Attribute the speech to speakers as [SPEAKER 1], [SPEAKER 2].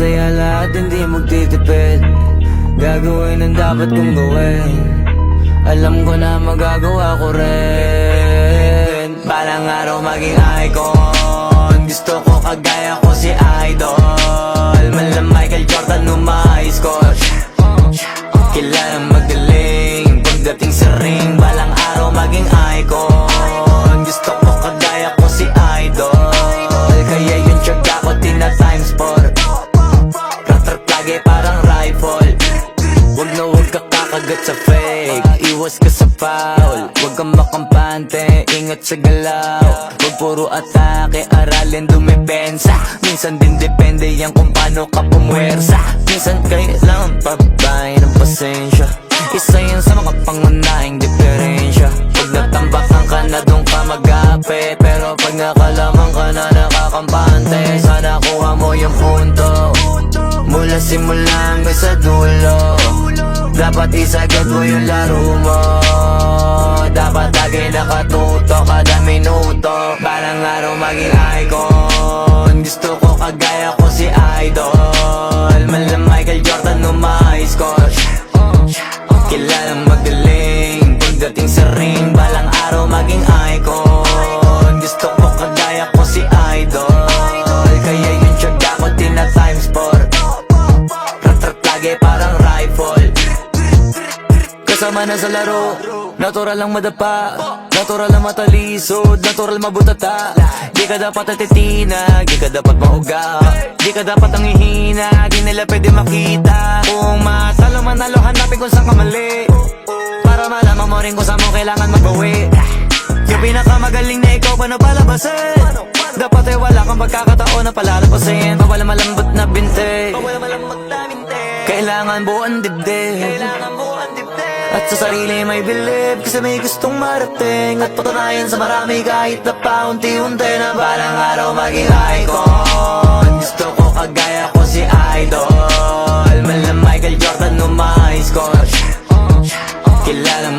[SPEAKER 1] Tataya lahat, hindi magtitipid. Gagawin ang dapat kong gawin. Alam ko na magagawa ko rin. Balang araw maging icon. Gusto ko kagaya ko si Idol. Mala Michael Jordan umahis ko. Kilalang magaling pagdating sa ring. Balang araw maging icon. Gusto ko kagaya ko si Idol. Kaya yung tiyaga ko tina times 4. Rat-rat lagi parang rifle. Wag na wag ka kakagat sa fake. Iwas ka sa foul. Wag kang makampante, ingat sa galaw. Wag puro atake, aralin dumepensa. Minsan din depende yan kung paano ka pumwersa. Minsan kailangan pabay ng pasensya. Isa yan sa mga pangunahing diferensya. Pag natambakan ka na doon ka mag-ape. Pero pag nakalaman ka na nakakampante, sana kuha mo yung punto. Mula simula hanggang sa dulo. Dapat isagot mo yung laro mo. Dapat lagi nakatuto kada minuto. Balang araw maging icon. Gusto ko kagaya ko si Idol. Mala Michael Jordan umahis ko. Kilalang magaling pagdating sa ring. Balang araw maging icon. Gusto ko kagaya ko si Idol. Kaya yung tiyaga ko tina times 4. Rat-rat lagi parang rifle. Kasama na sa laro, natural lang madapa, natural lang matalisod, natural mabutata. Di ka dapat atitina, di ka dapat mauga, di ka dapat ang hihina, di nila pwede makita. Kung matalo manalo, hanapin kung saan ka mali, para malaman mo rin kung saan mo kailangan magbawi. Yung pinakamagaling na ikaw, paano palabasin? Dapat ay wala kang pagkakataon na palalabasin. Bawal malambot na binte, kailangan buuan dibdib. At sa sarili may believe, kasi may gustong marating. At patunayan sa marami kahit na paunti-unti, na balang araw maging icon. Gusto ko kagaya ko si Idol. Mala Michael Jordan umahis ko. Kilalang